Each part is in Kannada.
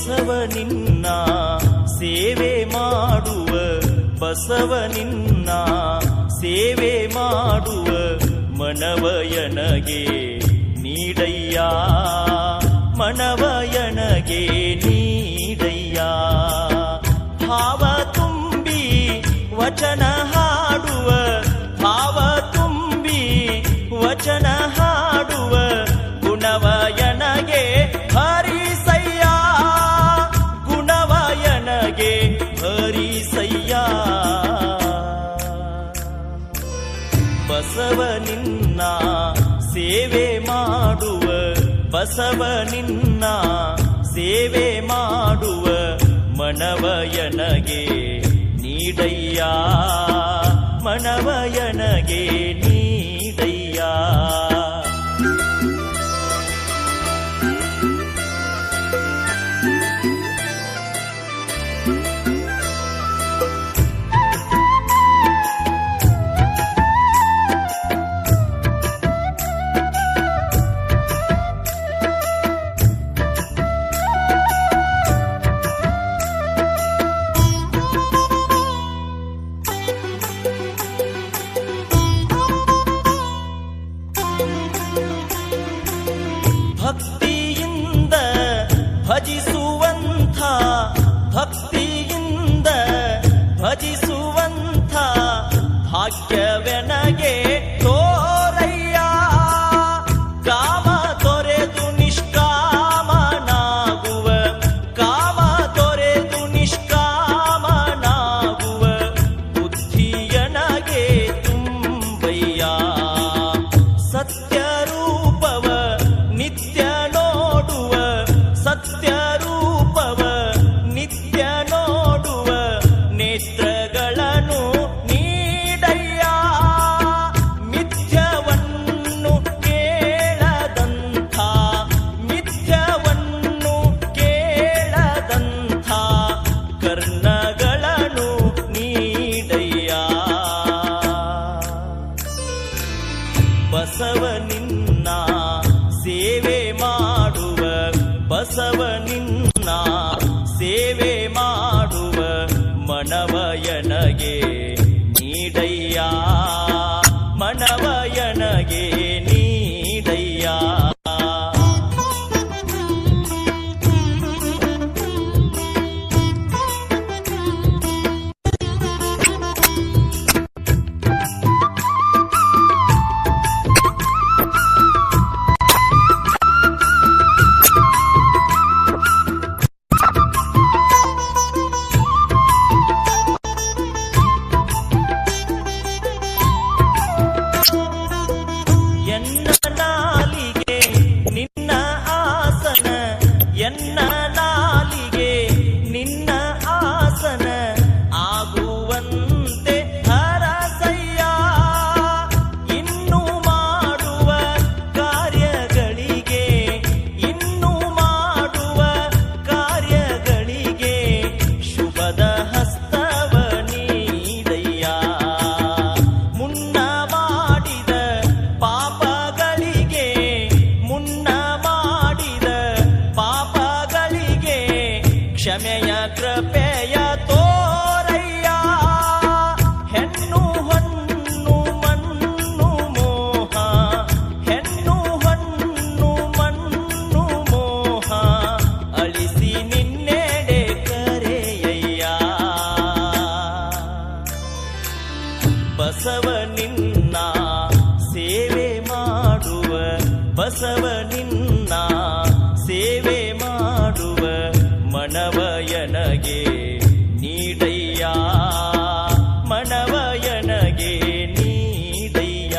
ಬಸವನಿನ್ನ ಸೇವೆ ಮಾಡುವ ಬಸವನಿನ್ನ ಸೇವೆ ಮಾಡುವ ಮನವಯನಗೆ ನೀಡಯ್ಯ ಮನವಯನಗೆ ನೀಡಯ್ಯ ಭಾವ ತುಂಬಿ ವಚನ ಹಾಡುವ ಭಾವ ತುಂಬಿ ವಚನ ಹಾಡುವ ಗುಣವಯನಗೆ ಹರಿಸಯ್ಯ ಗುಣವಯನಗೆ ಹರಿಸಯ್ಯ ಬಸವನಿನ್ನ ಸೇವೆ ಮಾಡುವ ಬಸವನಿನ್ನ ಸೇವೆ ಮಾಡುವ ಮನವಯನಗೆ ನೀಡಯ್ಯ ಮನವಯನಗೆ ನೀಡಯ್ಯ ಭಕ್ತಿಯಿಂದ ಭಜಿಸುವಂಥ ಭಕ್ತಿಯಿಂದ ಭಜಿಸುವಂಥ ಭಾಗ್ಯವೆನಗೆ ತೋರಯ್ಯ ಕಾಮ ತೊರೆದು ನಿಷ್ಕಾಮನಾಗುವ ಕಾಮ ತೊರೆದು ನಿಷ್ಕಾಮನಾಗುವ ಬುದ್ಧಿಯನಗೆ ತುಂಬಯ್ಯ ಸತ್ಯ ರೂಪವ ನಿತ್ಯ ನೋಡುವ ಸತ್ಯ ರೂಪವ ನಿತ್ಯ ನೋಡುವ ನೇತ್ರಗಳನ್ನು ನೀಡಯ್ಯ ಮಿಥ್ಯವನ್ನು ಕೇಳದಂಥ ಮಿಥ್ಯವನ್ನು ಕೇಳದಂಥ ಕರ್ಣಗಳನ್ನು ನೀಡಯ್ಯ ಬಸವನಿನ್ನ ಸೇವೆ ಮಾಡುವ ಬಸವನಿನ್ನ ಸೇವೆ ಮಾಡುವ ಮನವಯನಗೆ ನೀಡಯ್ಯ ಮನವಯನಗೆ ನೀಡಯ್ಯ ಎನ್ನ ನಾಲಿಗೆ ನಿನ್ನ ಆಸನ ಎನ್ನ ನಾಲಿಗೆ ನಿನ್ನ ಆಸನ ಆಗುವಂತೆ ಹರಸಯ್ಯ ಇನ್ನು ಮಾಡುವ ಕಾರ್ಯಗಳಿಗೆ ಇನ್ನು ಮಾಡುವ ಕಾರ್ಯಗಳಿಗೆ ಶುಭದ ಹಸ್ತವ ನೀಡಯ್ಯ ಮುನ್ನ ಮಾಡಿದ ಪಾಪಗಳಿಗೆ ಮುನ್ನ ಮಾಡಿದ ಪಾಪಗಳಿಗೆ ಕ್ಷಮೆಯ ಕೃಪೆಯ ತೋರಯ್ಯ ಹೆಣ್ಣು ಹೊನ್ನು ಮಣ್ಣು ಮೋಹ ಹೆಣ್ಣು ಹೊನ್ನು ಮಣ್ಣು ಮೋಹ ಅಳಿಸಿ ನಿನ್ನೆಡೆ ಕರೆಯಯ್ಯ ಬಸವನಿನ್ನ ಸೇವೆ ಮಾಡುವ ಬಸವನಿನ್ನ ಸೇವೆ ಮಾಡುವ ಮನವಯನಗೆ ನೀಡಯ್ಯ ಮನವಯನಗೆ ನೀಡಯ್ಯ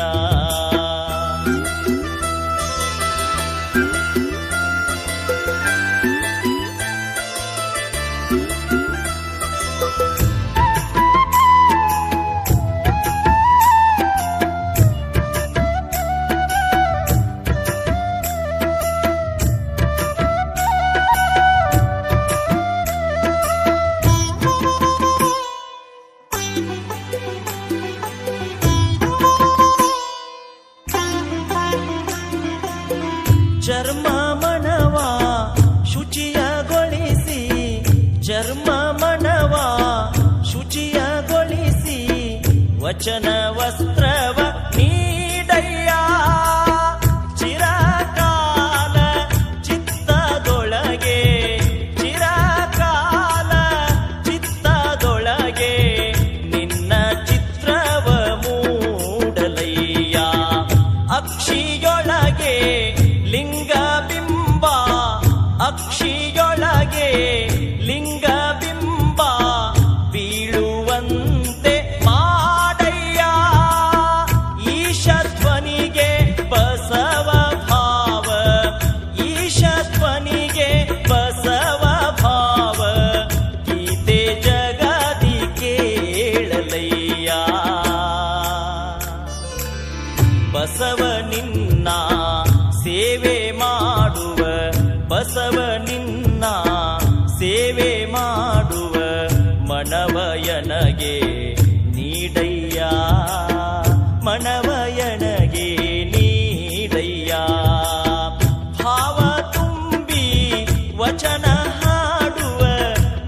ಚರ್ಮ ಮನವ ಶುಚಿಯಗೊಳಿಸಿ ವಚನ ವಸ್ತ್ರವ ನೀಡಯ್ಯ ಚಿರಕಾಲ ಚಿತ್ತದೊಳಗೆ ಚಿರಕಾಲ ಚಿತ್ತದೊಳಗೆ ನಿನ್ನ ಚಿತ್ರವ ಮೂಡಲಯ್ಯ ಅಕ್ಷಿಯೊಳಗೆ ಲಿಂಗಬಿಂಬ ಅಕ್ಷಿಯೊಳಗೆ ಲಿಂಗಬಿಂಬ ಬೀಳುವಂತೆ ಮಾಡಯ್ಯ ಈಶಧ್ವನಿಗೆ ಬಸವ ಭಾವ ಈಶಧ್ವನಿಗೆ ಬಸವ ಭಾವ ಗೀತೆ ಜಗದಿ ಕೇಳಲಯ್ಯ ಬಸವ ನಿನ್ನ ಸೇವೆ ಮಾಡುವ ಬಸವ ನಿನ್ನ ಸೇವೆ ಮಾಡುವ ಮನವಯನಗೆ ನೀಡಯ್ಯ ಮನವಯನಗೆ ನೀಡಯ್ಯ ಭಾವ ತುಂಬಿ ವಚನ ಹಾಡುವ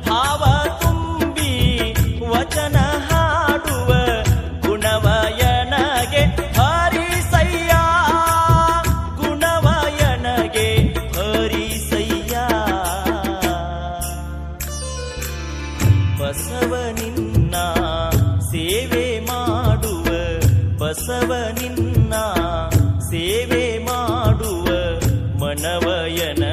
ಭಾವ ತುಂಬಿ ವಚನ ಹಾಡುವ ಗುಣವಯನಗೆ ಹರಿಸಯ್ಯ ಗುಣವಯನಗೆ ಹರಿಸಯ್ಯ ಬಸವ ನಿನ್ನ ಸೇವೆ ಮಾಡುವ ಬಸವ ನಿನ್ನ ಸೇವೆ ಮಾಡುವ ಮನವಯನ